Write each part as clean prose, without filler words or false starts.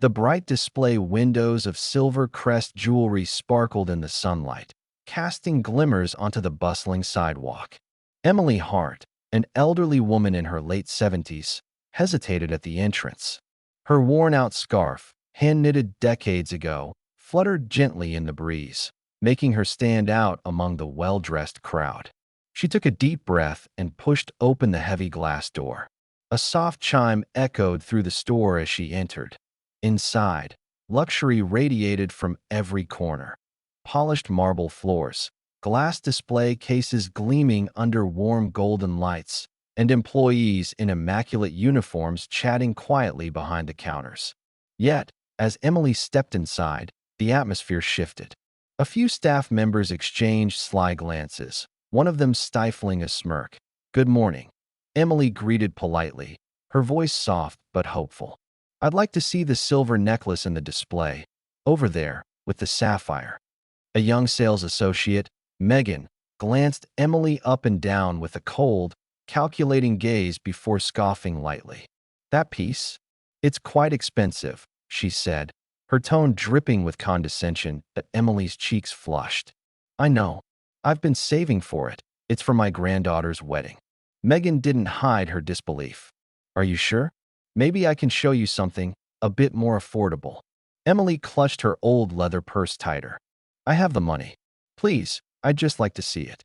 The bright display windows of silver crest jewelry sparkled in the sunlight, casting glimmers onto the bustling sidewalk. Emily Hart, an elderly woman in her late 70s, hesitated at the entrance. Her worn-out scarf, hand-knitted decades ago, fluttered gently in the breeze, making her stand out among the well-dressed crowd. She took a deep breath and pushed open the heavy glass door. A soft chime echoed through the store as she entered. Inside, luxury radiated from every corner. Polished marble floors, glass display cases gleaming under warm golden lights, and employees in immaculate uniforms chatting quietly behind the counters. Yet, as Emily stepped inside, the atmosphere shifted. A few staff members exchanged sly glances, one of them stifling a smirk. "Good morning," Emily greeted politely, her voice soft but hopeful. "I'd like to see the silver necklace in the display, over there, with the sapphire." A young sales associate, Megan, glanced Emily up and down with a cold, calculating gaze before scoffing lightly. "That piece? It's quite expensive," she said, her tone dripping with condescension that Emily's cheeks flushed. "I know. I've been saving for it. It's for my granddaughter's wedding." Megan didn't hide her disbelief. "Are you sure? Maybe I can show you something a bit more affordable." Emily clutched her old leather purse tighter. "I have the money. Please, I'd just like to see it."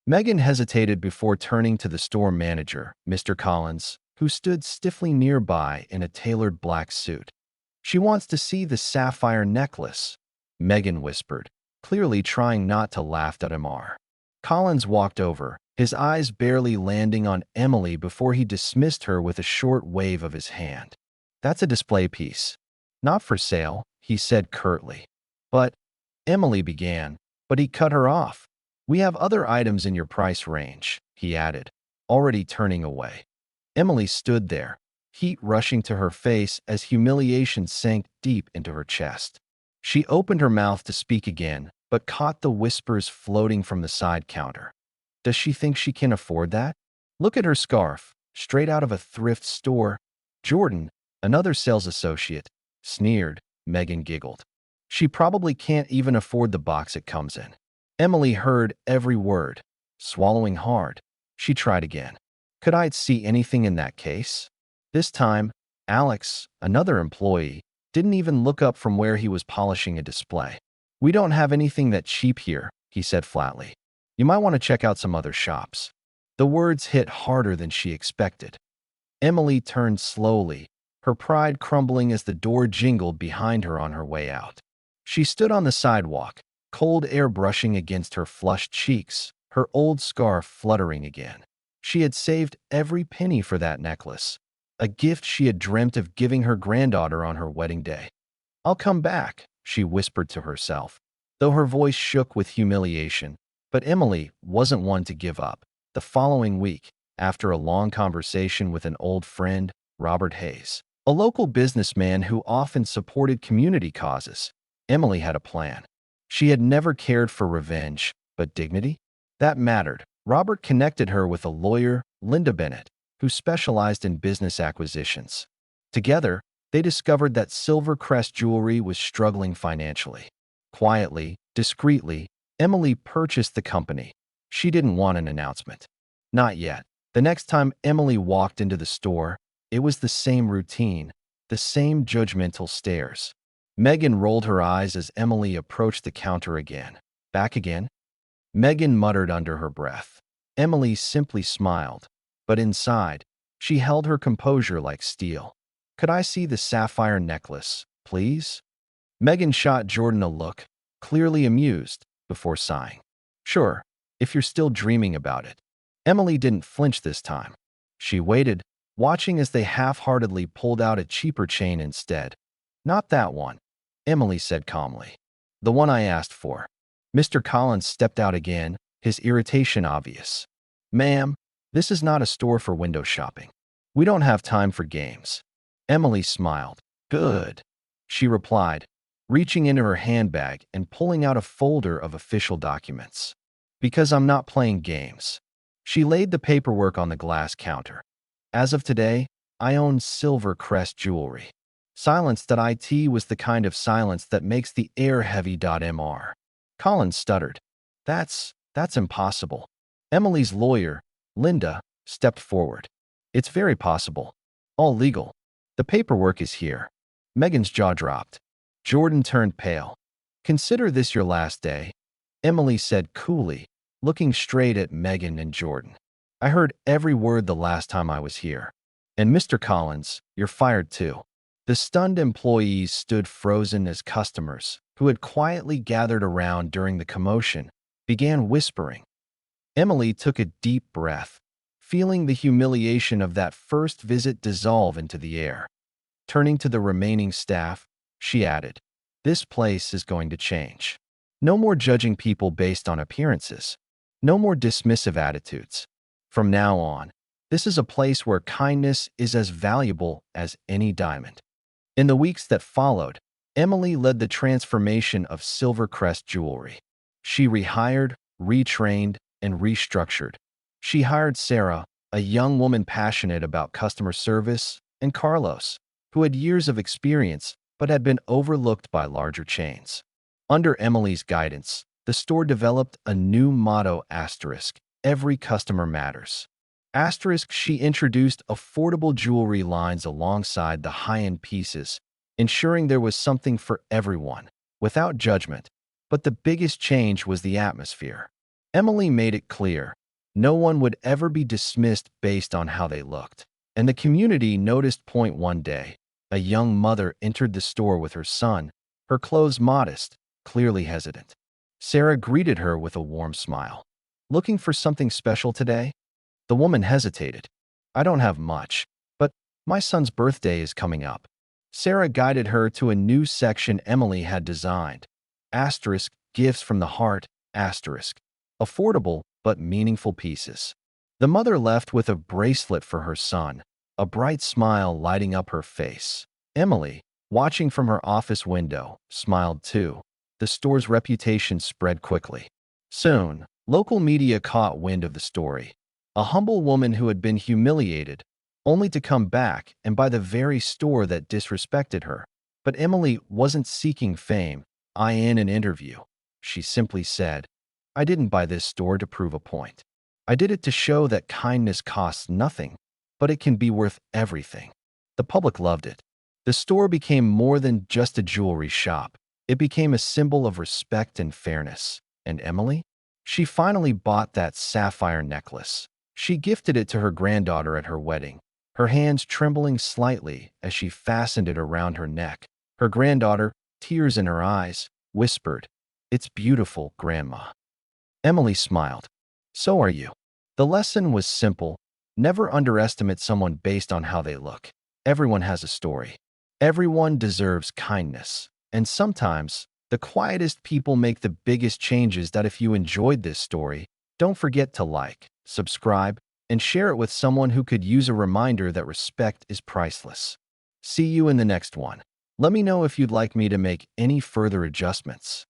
Megan hesitated before turning to the store manager, Mr. Collins, who stood stiffly nearby in a tailored black suit. "She wants to see the sapphire necklace," Megan whispered, clearly trying not to laugh at Amar. Collins walked over, his eyes barely landing on Emily before he dismissed her with a short wave of his hand. "That's a display piece. Not for sale," he said curtly. "But," Emily began, but he cut her off. "We have other items in your price range," he added, already turning away. Emily stood there, heat rushing to her face as humiliation sank deep into her chest. She opened her mouth to speak again, but caught the whispers floating from the side counter. Does she think she can afford that? Look at her scarf, straight out of a thrift store. Jordan, another sales associate, sneered. Megan giggled. She probably can't even afford the box it comes in. Emily heard every word. Swallowing hard, she tried again. Could I see anything in that case? This time, Alex, another employee, didn't even look up from where he was polishing a display. "We don't have anything that cheap here," he said flatly. "You might want to check out some other shops." The words hit harder than she expected. Emily turned slowly, her pride crumbling as the door jingled behind her on her way out. She stood on the sidewalk, cold air brushing against her flushed cheeks, her old scarf fluttering again. She had saved every penny for that necklace, a gift she had dreamt of giving her granddaughter on her wedding day. "I'll come back," she whispered to herself, though her voice shook with humiliation. But Emily wasn't one to give up. The following week, after a long conversation with an old friend, Robert Hayes, a local businessman who often supported community causes, Emily had a plan. She had never cared for revenge, but dignity? That mattered. Robert connected her with a lawyer, Linda Bennett, who specialized in business acquisitions. Together, they discovered that Silvercrest Jewelry was struggling financially. Quietly, discreetly, Emily purchased the company. She didn't want an announcement. Not yet. The next time Emily walked into the store, it was the same routine, the same judgmental stares. Megan rolled her eyes as Emily approached the counter again. "Back again?" Megan muttered under her breath. Emily simply smiled, but inside, she held her composure like steel. "Could I see the sapphire necklace, please?" Megan shot Jordan a look, clearly amused, before sighing. "Sure, if you're still dreaming about it." Emily didn't flinch this time. She waited, watching as they half-heartedly pulled out a cheaper chain instead. "Not that one," Emily said calmly. "The one I asked for." Mr. Collins stepped out again, his irritation obvious. "Ma'am, this is not a store for window shopping. We don't have time for games." Emily smiled. "Good," she replied, reaching into her handbag and pulling out a folder of official documents. "Because I'm not playing games." She laid the paperwork on the glass counter. "As of today, I own Silvercrest Jewelry." Silence.it was the kind of silence that makes the air heavy. Mr. Collins stuttered. That's impossible. Emily's lawyer, Linda, stepped forward. It's very possible. All legal. The paperwork is here. Megan's jaw dropped. Jordan turned pale. Consider this your last day, Emily said coolly, looking straight at Megan and Jordan. I heard every word the last time I was here. And Mr. Collins, you're fired too. The stunned employees stood frozen as customers, who had quietly gathered around during the commotion, began whispering. Emily took a deep breath, feeling the humiliation of that first visit dissolve into the air. Turning to the remaining staff, she added, "This place is going to change. No more judging people based on appearances. No more dismissive attitudes. From now on, this is a place where kindness is as valuable as any diamond." In the weeks that followed, Emily led the transformation of Silvercrest Jewelry. She rehired, retrained, and restructured. She hired Sarah, a young woman passionate about customer service, and Carlos, who had years of experience but had been overlooked by larger chains. Under Emily's guidance, the store developed a new motto: every customer matters. She introduced affordable jewelry lines alongside the high-end pieces, ensuring there was something for everyone, without judgment. But the biggest change was the atmosphere. Emily made it clear, no one would ever be dismissed based on how they looked. And the community noticed. One day, a young mother entered the store with her son, her clothes modest, clearly hesitant. Sarah greeted her with a warm smile. "Looking for something special today?" The woman hesitated. "I don't have much, but my son's birthday is coming up." Sarah guided her to a new section Emily had designed. Gifts from the heart, affordable but meaningful pieces. The mother left with a bracelet for her son, a bright smile lighting up her face. Emily, watching from her office window, smiled too. The store's reputation spread quickly. Soon, local media caught wind of the story. A humble woman who had been humiliated, only to come back and buy the very store that disrespected her. But Emily wasn't seeking fame. In an interview, she simply said, "I didn't buy this store to prove a point. I did it to show that kindness costs nothing, but it can be worth everything." The public loved it. The store became more than just a jewelry shop. It became a symbol of respect and fairness. And Emily? She finally bought that sapphire necklace. She gifted it to her granddaughter at her wedding, her hands trembling slightly as she fastened it around her neck. Her granddaughter, tears in her eyes, whispered, "It's beautiful, Grandma." Emily smiled. "So are you." The lesson was simple. Never underestimate someone based on how they look. Everyone has a story. Everyone deserves kindness. And sometimes, the quietest people make the biggest changes. If you enjoyed this story, don't forget to like, subscribe, and share it with someone who could use a reminder that respect is priceless. See you in the next one. Let me know if you'd like me to make any further adjustments.